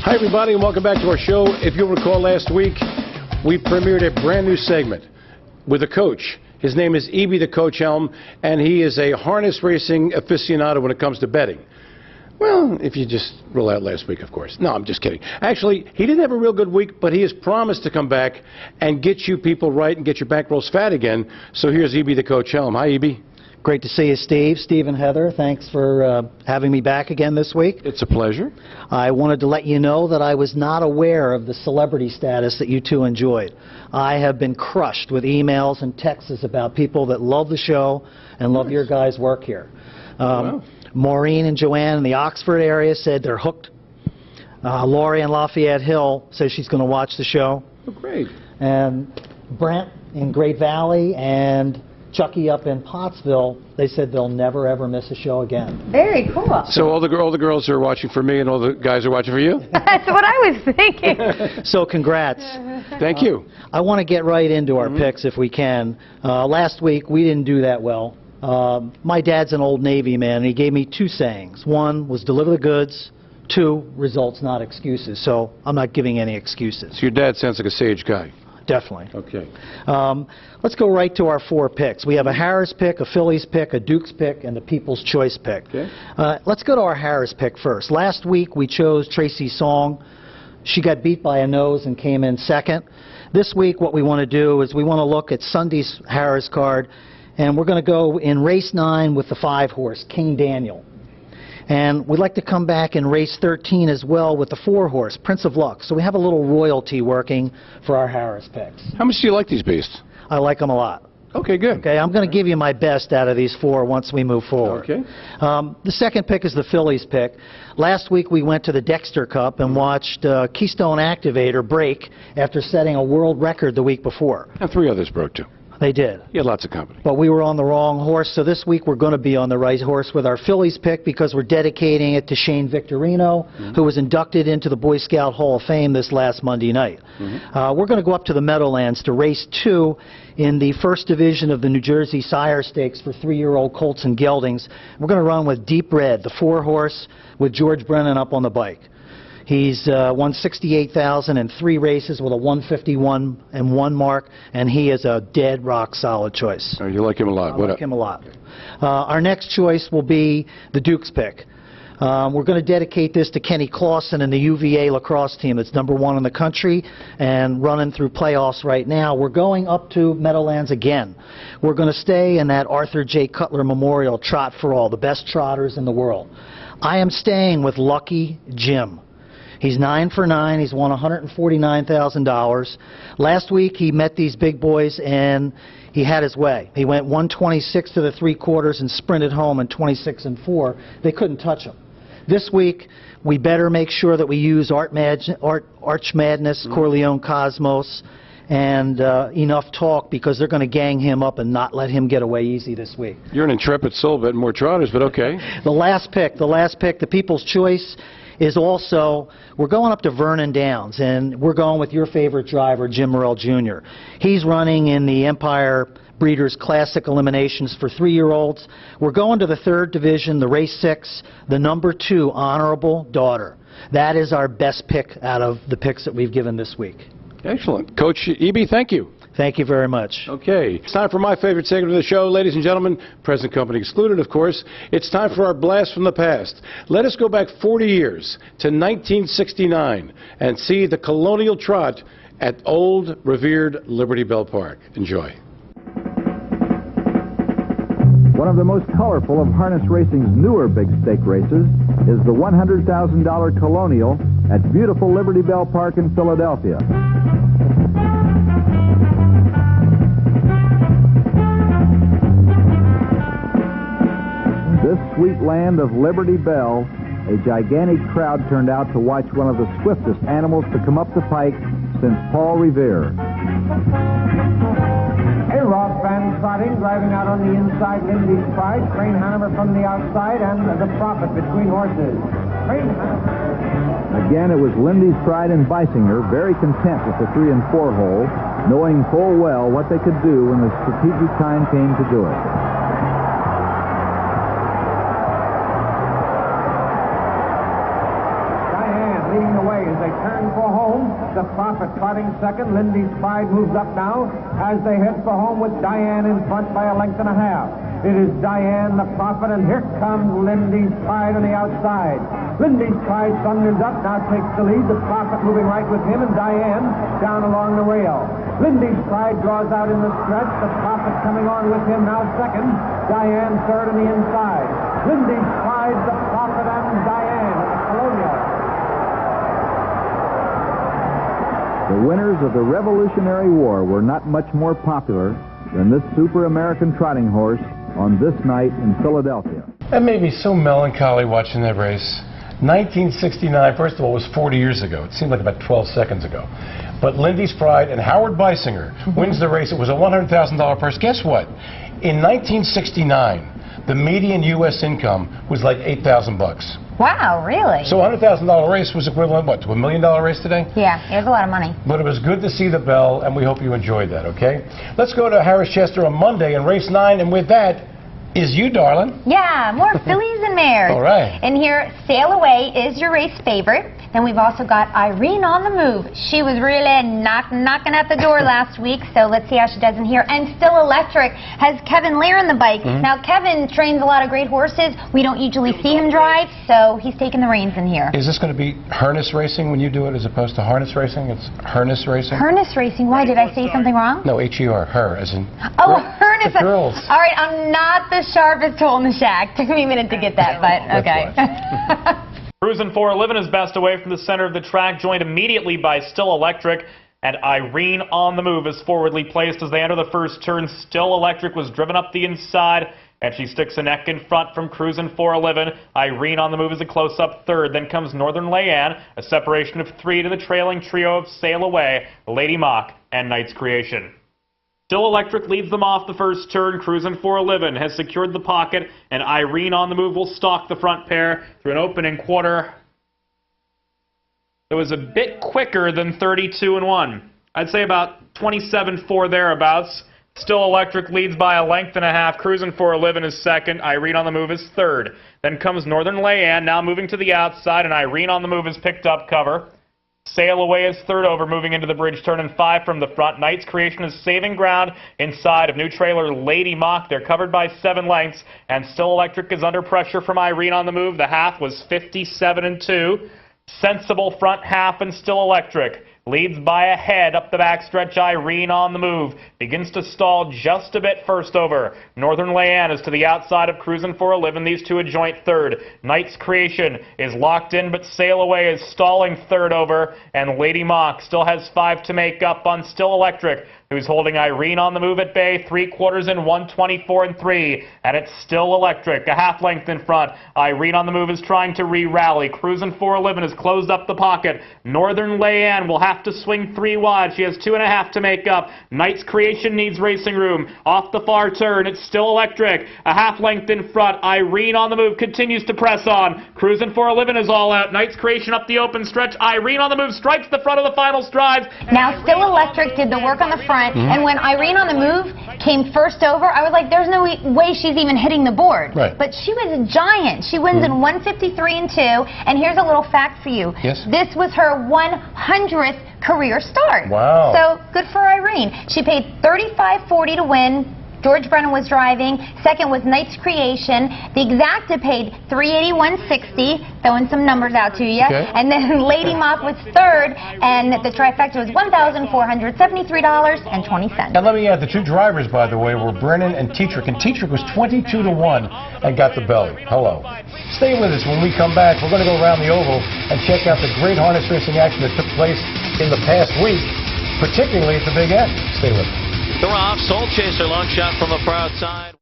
Hi, everybody, and welcome back to our show. If you'll recall, last week, we premiered a brand new segment with a coach. His name is E.B. the Coach Helm, and he is a harness racing aficionado when it comes to betting. Well, if you just roll out last week, of course. No, I'm just kidding. Actually, he didn't have a real good week, but he has promised to come back and get you people right and get your bankrolls fat again. So here's E.B. the Coach Helm. Hi, E.B. Great to see you, Steve. Steve and Heather, thanks for having me back again this week. It's a pleasure. I wanted to let you know that I was not aware of the celebrity status that you two enjoyed. I have been crushed with emails and texts about people that love the show and love your guys' work here. Wow. Maureen and Joanne in the Oxford area said they're hooked. Laurie in Lafayette Hill says she's going to watch the show. Oh, great. And Brent in Great Valley and Chucky up in Pottsville, they said they'll never ever miss a show again. Very cool. So all the girls are watching for me and all the guys are watching for you? That's what I was thinking. So congrats. Thank you. I want to get right into our picks if we can. Last week we didn't do that well. My dad's an old Navy man, and he gave me two sayings. One was deliver the goods. Two, results not excuses. So I'm not giving any excuses. So your dad sounds like a sage guy. Definitely. Okay. Let's go right to our four picks. We have a Harrah's pick, a Phillies pick, a Duke's pick, and a People's Choice pick. Okay. Let's go to our Harrah's pick first. Last week we chose Tracy Song. She got beat by a nose and came in second. This week what we want to do is we want to look at Sunday's Harrah's card, and we're going to go in race 9 with the 5-horse, King Daniel. And we'd like to come back in race 13 as well with the 4-horse, Prince of Luck. So we have a little royalty working for our Harrah's picks. How much do you like these beasts? I like them a lot. Okay, good. Okay, I'm going to give you my best out of these 4 once we move forward. Okay. The second pick is the Phillies pick. Last week we went to the Dexter Cup and watched Keystone Activator break after setting a world record the week before. And 3 others broke too. They did. You had lots of company. But we were on the wrong horse, so this week we're going to be on the right horse with our Phillies pick because we're dedicating it to Shane Victorino, who was inducted into the Boy Scout Hall of Fame this last Monday night. We're going to go up to the Meadowlands to race 2 in the first division of the New Jersey Sire Stakes for 3-year-old colts and geldings. We're going to run with Deep Red, the 4-horse, with George Brennan up on the bike. He's won 68,000 in 3 races with a 151-1 mark, and he is a dead rock solid choice. Oh, you like him a lot. I like him a lot. Our next choice will be the Duke's pick. We're going to dedicate this to Kenny Clausen and the UVA lacrosse team that's #1 in the country and running through playoffs right now. We're going up to Meadowlands again. We're going to stay in that Arthur J. Cutler Memorial Trot for All, the best trotters in the world. I am staying with Lucky Jim. He's 9 for 9. He's won $149,000. Last week he met these big boys and he had his way. He went 126 to the 3/4 and sprinted home in 26 and 4. They couldn't touch him. This week we better make sure that we use Arch Madness, Corleone Cosmos, and Enough Talk because they're going to gang him up and not let him get away easy this week. You're an intrepid soul betting more trotters, but okay. The last pick, the People's Choice, is also, we're going up to Vernon Downs, and we're going with your favorite driver, Jim Morrill Jr. He's running in the Empire Breeders' Classic Eliminations for 3-year-olds. We're going to the 3rd division, the race 6, the #2, Honorable Daughter. That is our best pick out of the picks that we've given this week. Excellent. Coach E.B., thank you. Thank you very much. Okay, it's time for my favorite segment of the show, ladies and gentlemen, present company excluded, of course. It's time for our blast from the past. Let us go back 40 years to 1969 and see the Colonial Trot at old, revered Liberty Bell Park. Enjoy. One of the most colorful of harness racing's newer big stake races is the $100,000 Colonial at beautiful Liberty Bell Park in Philadelphia. This sweet land of Liberty Bell, a gigantic crowd turned out to watch one of the swiftest animals to come up the pike since Paul Revere. A Ross Van Trotting, driving out on the inside, Lindy's Pride, Crane Hanover from the outside, and the Prophet between horses. Crane Hanover. Again, it was Lindy's Pride and Beisinger, very content with the 3 and 4 hole, knowing full well what they could do when the strategic time came to do it. Leading the way is The Prophet trotting second. Lindy's Pride moves up now as they head for home with Diane in front by a length and a half. It is Diane, the Prophet, and here comes Lindy's Pride on the outside. Lindy's Pride thunders up, now takes the lead. The Prophet moving right with him, and Diane down along the rail. Lindy's Pride draws out in the stretch. The Prophet coming on with him now second. Diane third on the inside. Lindy's Pride, the Prophet, and Diane at the Colonial. The winners of the Revolutionary War were not much more popular than this super American trotting horse on this night in Philadelphia. That made me so melancholy watching that race. 1969, first of all, was 40 years ago. It seemed like about 12 seconds ago. But Lindy's Pride and Howard Beisinger wins the race. It was a $100,000 purse. Guess what? In 1969, the median U.S. income was like $8,000 bucks. Wow, really? So a $100,000 race was equivalent, what, to $1 million race today? Yeah, it was a lot of money. But it was good to see the bell, and we hope you enjoyed that, okay? Let's go to Harris Chester on Monday in race 9, and with that is you, darling. Yeah, more fillies and mares. All right. And here, Sail Away is your race favorite. Then we've also got Irene on the move. She was really knocking at the door last week, so let's see how she does in here. And Still Electric has Kevin Lear on the bike. Now, Kevin trains a lot of great horses. We don't usually see him drive, so he's taking the reins in here. Is this going to be harness racing when you do it as opposed to harness racing? It's harness racing? Harness racing? Why, did I say something wrong? No, H-E-R, her, as in... Oh, harness. The girls. All right, I'm not the sharpest tool in the shack. Took me a minute to get that, but okay. Cruisin' 411 is best away from the center of the track, joined immediately by Still Electric, and Irene on the move is forwardly placed as they enter the first turn. Still Electric was driven up the inside, and she sticks a neck in front from Cruisin' 411. Irene on the move is a close-up third. Then comes Northern Leanne, a separation of 3 to the trailing trio of Sail Away, Lady Mock, and Knight's Creation. Still Electric leads them off the first turn. Cruisin' 411 has secured the pocket, and Irene on the move will stalk the front pair through an opening quarter. It was a bit quicker than 32-1. I'd say about 27-4 thereabouts. Still Electric leads by a length and a half. Cruisin' 411 is second. Irene on the move is third. Then comes Northern Leanne, now moving to the outside, and Irene on the move has picked up cover. Sail Away is third over, moving into the bridge turn, and 5 from the front. Knight's Creation is saving ground inside of new trailer Lady Mock. They're covered by 7 lengths, and Still Electric is under pressure from Irene on the move. The half was 57-2. Sensible front half and Still Electric leads by a head up the backstretch. Irene on the move begins to stall just a bit first over. Northern Leanne is to the outside of Cruisin' 411. These two a joint third. Knight's Creation is locked in, but Sail Away is stalling third over, and Lady Mock still has 5 to make up on Still Electric, who's holding Irene on the move at bay. 3/4 in 124-3, and it's Still Electric, a half length in front. Irene on the move is trying to re-rally. Cruisin' 411 has closed up the pocket. Northern Leanne will have to swing 3 wide. She has 2.5 to make up. Knight's Creation needs racing room. Off the far turn, it's Still Electric, a half length in front. Irene on the move continues to press on. Cruisin' 411 is all out. Knight's Creation up the open stretch. Irene on the move strikes the front of the final strides. Now, Still Electric did the work on the front. And when Irene on the move came first over, I was like, there's no way she's even hitting the board. Right. But she was a giant. She wins in 153-2. And here's a little fact for you. Yes. This was her 100th career start. Wow. So good for Irene. She paid $35.40 to win. George Brennan was driving. Second was Knight's Creation. The Exacta paid $381.60, throwing some numbers out to you. Okay. And then Lady Mock was third, and the trifecta was $1,473.20. Now let me add, the 2 drivers, by the way, were Brennan and Tetrick, and Tetrick was 22-1 and got the belly. Hello. Stay with us. When we come back, we're going to go around the oval and check out the great harness racing action that took place in the past week, particularly at the big end. Stay with us. They're off. Soul Chaser, long shot from the far outside.